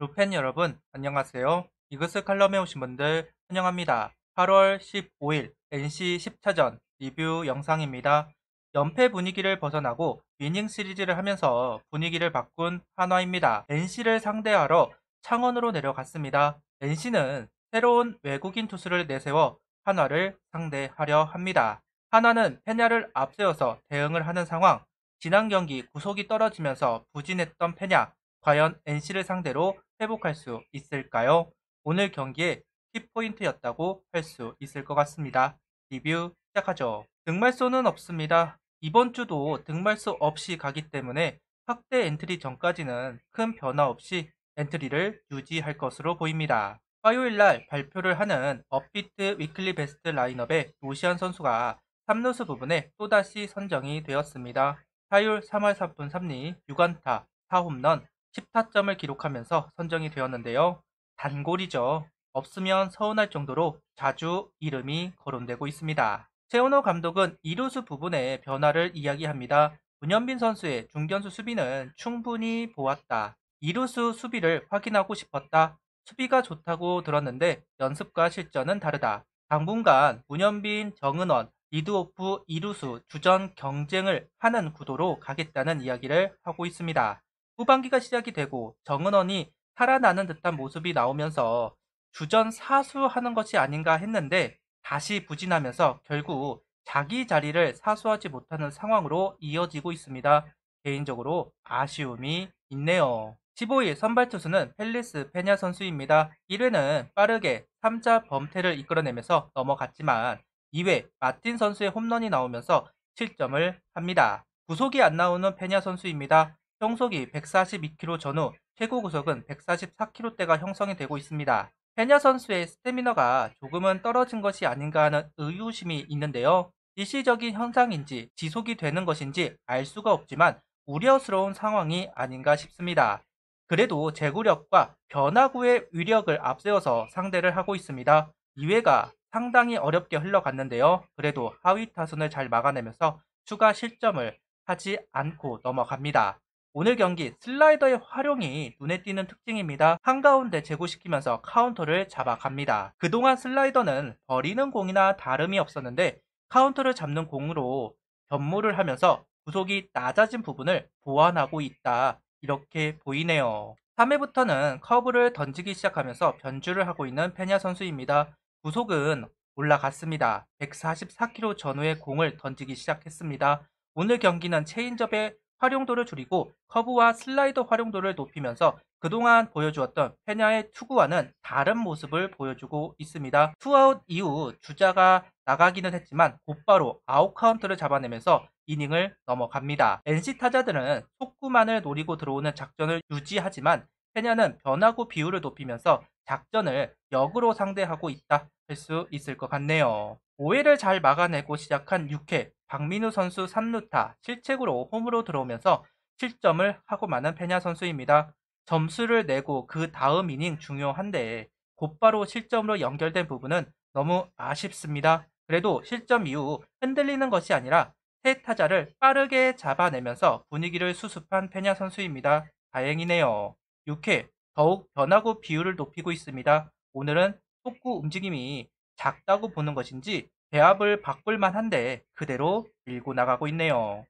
루펜 여러분, 안녕하세요. 이그스 칼럼에 오신 분들 환영합니다. 8월 15일 NC 10차전 리뷰 영상입니다. 연패 분위기를 벗어나고 위닝 시리즈를 하면서 분위기를 바꾼 한화입니다. NC를 상대하러 창원으로 내려갔습니다. NC는 새로운 외국인 투수를 내세워 한화를 상대하려 합니다. 한화는 페냐를 앞세워서 대응을 하는 상황, 지난 경기 구속이 떨어지면서 부진했던 페냐, 과연 NC를 상대로 회복할 수 있을까요? 오늘 경기의 키포인트였다고 할 수 있을 것 같습니다. 리뷰 시작하죠. 등말소는 없습니다. 이번 주도 등말소 없이 가기 때문에 확대 엔트리 전까지는 큰 변화 없이 엔트리를 유지할 것으로 보입니다. 화요일날 발표를 하는 업비트 위클리 베스트 라인업에 노시안 선수가 3루수 부분에 또다시 선정이 되었습니다. 타율 3할 3분 3리 6안타 4홈런 10타점을 기록하면서 선정이 되었는데요. 단골이죠. 없으면 서운할 정도로 자주 이름이 거론되고 있습니다. 최은호 감독은 이루수 부분의 변화를 이야기합니다. 문현빈 선수의 중견수 수비는 충분히 보았다. 이루수 수비를 확인하고 싶었다. 수비가 좋다고 들었는데 연습과 실전은 다르다. 당분간 문현빈, 정은원, 리드오프, 이루수, 주전 경쟁을 하는 구도로 가겠다는 이야기를 하고 있습니다. 후반기가 시작이 되고 정은원이 살아나는 듯한 모습이 나오면서 주전 사수하는 것이 아닌가 했는데 다시 부진하면서 결국 자기 자리를 사수하지 못하는 상황으로 이어지고 있습니다. 개인적으로 아쉬움이 있네요. 15일 선발 투수는 펠리스 페냐 선수입니다. 1회는 빠르게 3자 범퇴를 이끌어내면서 넘어갔지만 2회 마틴 선수의 홈런이 나오면서 실점을 합니다. 구속이 안 나오는 페냐 선수입니다. 형속이 142km 전후 최고 구속은 144km대가 형성이 되고 있습니다. 페냐 선수의 스태미너가 조금은 떨어진 것이 아닌가 하는 의구심이 있는데요. 일시적인 현상인지 지속이 되는 것인지 알 수가 없지만 우려스러운 상황이 아닌가 싶습니다. 그래도 제구력과 변화구의 위력을 앞세워서 상대를 하고 있습니다. 2회가 상당히 어렵게 흘러갔는데요. 그래도 하위 타선을 잘 막아내면서 추가 실점을 하지 않고 넘어갑니다. 오늘 경기 슬라이더의 활용이 눈에 띄는 특징입니다. 한가운데 제구시키면서 카운터를 잡아갑니다. 그동안 슬라이더는 버리는 공이나 다름이 없었는데 카운터를 잡는 공으로 변모를 하면서 구속이 낮아진 부분을 보완하고 있다. 이렇게 보이네요. 3회부터는 커브를 던지기 시작하면서 변주를 하고 있는 페냐 선수입니다. 구속은 올라갔습니다. 144km 전후의 공을 던지기 시작했습니다. 오늘 경기는 체인지업의 활용도를 줄이고 커브와 슬라이더 활용도를 높이면서 그동안 보여주었던 페냐의 투구와는 다른 모습을 보여주고 있습니다. 투아웃 이후 주자가 나가기는 했지만 곧바로 아웃 카운트를 잡아내면서 이닝을 넘어갑니다. NC 타자들은 속구만을 노리고 들어오는 작전을 유지하지만 페냐는 변화구 비율을 높이면서 작전을 역으로 상대하고 있다 할 수 있을 것 같네요. 5회를 잘 막아내고 시작한 6회 박민우 선수 3루타 실책으로 홈으로 들어오면서 실점을 하고 마는 페냐 선수입니다. 점수를 내고 그 다음 이닝 중요한데 곧바로 실점으로 연결된 부분은 너무 아쉽습니다. 그래도 실점 이후 흔들리는 것이 아니라 세 타자를 빠르게 잡아내면서 분위기를 수습한 페냐 선수입니다. 다행이네요. 6회 더욱 변화구 비율을 높이고 있습니다. 오늘은 속구 움직임이 작다고 보는 것인지 배합을 바꿀 만한데 그대로 밀고 나가고 있네요.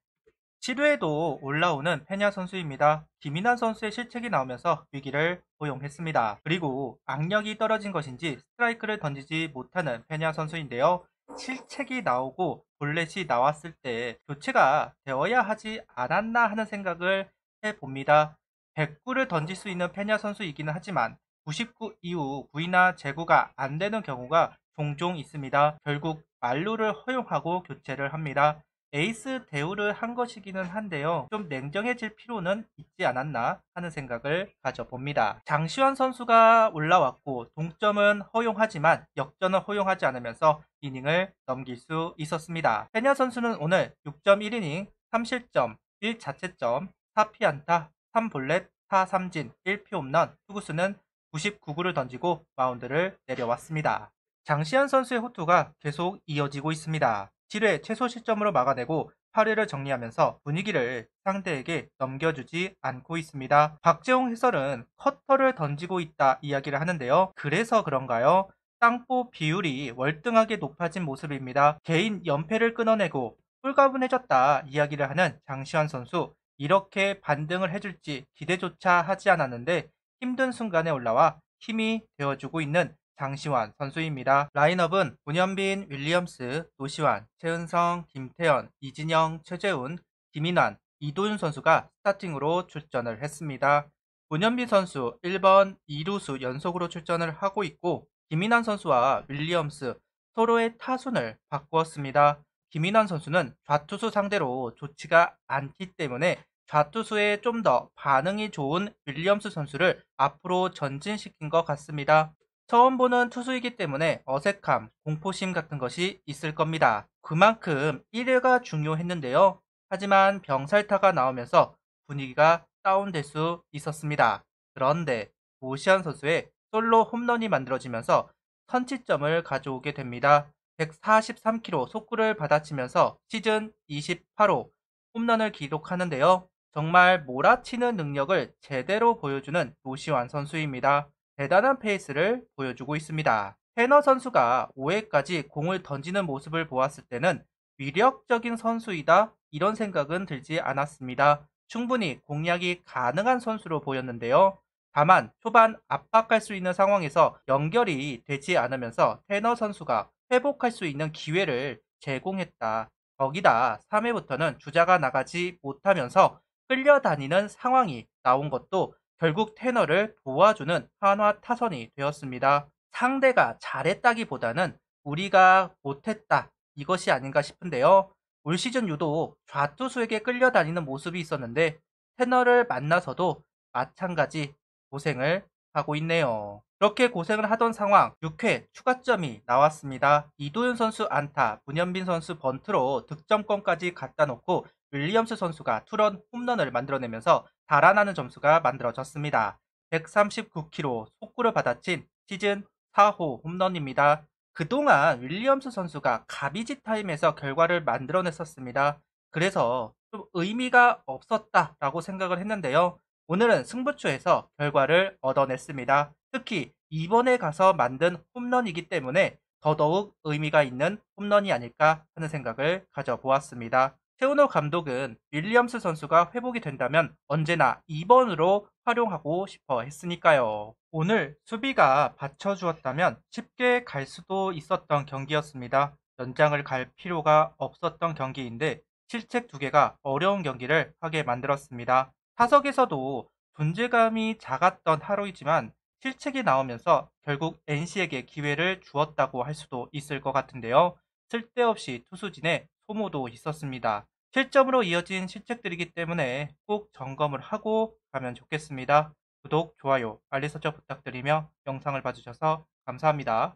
7회에도 올라오는 페냐 선수입니다. 김인환 선수의 실책이 나오면서 위기를 호용했습니다. 그리고 악력이 떨어진 것인지 스트라이크를 던지지 못하는 페냐 선수인데요. 실책이 나오고 볼넷이 나왔을 때 교체가 되어야 하지 않았나 하는 생각을 해봅니다. 109를 던질 수 있는 페냐 선수이기는 하지만 99 이후 구위나 제구가 안 되는 경우가 종종 있습니다. 결국 만루를 허용하고 교체를 합니다. 에이스 대우를 한 것이기는 한데요. 좀 냉정해질 필요는 있지 않았나 하는 생각을 가져봅니다. 장시환 선수가 올라왔고 동점은 허용하지만 역전은 허용하지 않으면서 이닝을 넘길 수 있었습니다. 페냐 선수는 오늘 6.1이닝 3실점 1자책점 4피안타 3볼넷 4삼진 1피 홈런 투구수는 99구를 던지고 마운드를 내려왔습니다. 장시환 선수의 호투가 계속 이어지고 있습니다. 7회 최소 실점으로 막아내고 8회를 정리하면서 분위기를 상대에게 넘겨주지 않고 있습니다. 박재홍 해설은 커터를 던지고 있다 이야기를 하는데요. 그래서 그런가요? 땅볼 비율이 월등하게 높아진 모습입니다. 개인 연패를 끊어내고 홀가분해졌다 이야기를 하는 장시환 선수. 이렇게 반등을 해줄지 기대조차 하지 않았는데 힘든 순간에 올라와 힘이 되어주고 있는 장시환 선수입니다. 라인업은 문현빈, 윌리엄스, 노시환, 최은성, 김태현, 이진영, 최재훈, 김인환, 이도윤 선수가 스타팅으로 출전을 했습니다. 문현빈 선수 1번, 2루수 연속으로 출전을 하고 있고 김인환 선수와 윌리엄스 서로의 타순을 바꾸었습니다. 김인환 선수는 좌투수 상대로 좋지가 않기 때문에 좌투수에 좀 더 반응이 좋은 윌리엄스 선수를 앞으로 전진시킨 것 같습니다. 처음 보는 투수이기 때문에 어색함, 공포심 같은 것이 있을 겁니다. 그만큼 1회가 중요했는데요. 하지만 병살타가 나오면서 분위기가 다운될 수 있었습니다. 그런데 오시안 선수의 솔로 홈런이 만들어지면서 선취점을 가져오게 됩니다. 143km 속구를 받아치면서 시즌 28호 홈런을 기록하는데요. 정말 몰아치는 능력을 제대로 보여주는 노시환 선수입니다. 대단한 페이스를 보여주고 있습니다. 테너 선수가 5회까지 공을 던지는 모습을 보았을 때는 위력적인 선수이다 이런 생각은 들지 않았습니다. 충분히 공략이 가능한 선수로 보였는데요. 다만 초반 압박할 수 있는 상황에서 연결이 되지 않으면서 테너 선수가 회복할 수 있는 기회를 제공했다. 거기다 3회부터는 주자가 나가지 못하면서 끌려다니는 상황이 나온 것도 결국 테너를 도와주는 한화 타선이 되었습니다. 상대가 잘했다기보다는 우리가 못했다 이것이 아닌가 싶은데요. 올 시즌 유독 좌투수에게 끌려다니는 모습이 있었는데 테너를 만나서도 마찬가지 고생을 하고 있네요. 그렇게 고생을 하던 상황 6회 추가점이 나왔습니다. 이도윤 선수 안타, 문현빈 선수 번트로 득점권까지 갖다 놓고 윌리엄스 선수가 투런 홈런을 만들어내면서 달아나는 점수가 만들어졌습니다. 139km 속구를 받아친 시즌 4호 홈런입니다. 그동안 윌리엄스 선수가 가비지 타임에서 결과를 만들어냈었습니다. 그래서 좀 의미가 없었다라고 생각을 했는데요. 오늘은 승부처에서 결과를 얻어냈습니다. 특히 이번에 가서 만든 홈런이기 때문에 더더욱 의미가 있는 홈런이 아닐까 하는 생각을 가져보았습니다. 최은호 감독은 윌리엄스 선수가 회복이 된다면 언제나 2번으로 활용하고 싶어 했으니까요. 오늘 수비가 받쳐주었다면 쉽게 갈 수도 있었던 경기였습니다. 연장을 갈 필요가 없었던 경기인데 실책 2개가 어려운 경기를 하게 만들었습니다. 타석에서도 존재감이 작았던 하루이지만 실책이 나오면서 결국 NC에게 기회를 주었다고 할 수도 있을 것 같은데요. 쓸데없이 투수진의 소모도 있었습니다. 실점으로 이어진 실책들이기 때문에 꼭 점검을 하고 가면 좋겠습니다. 구독, 좋아요, 알림 설정 부탁드리며 영상을 봐주셔서 감사합니다.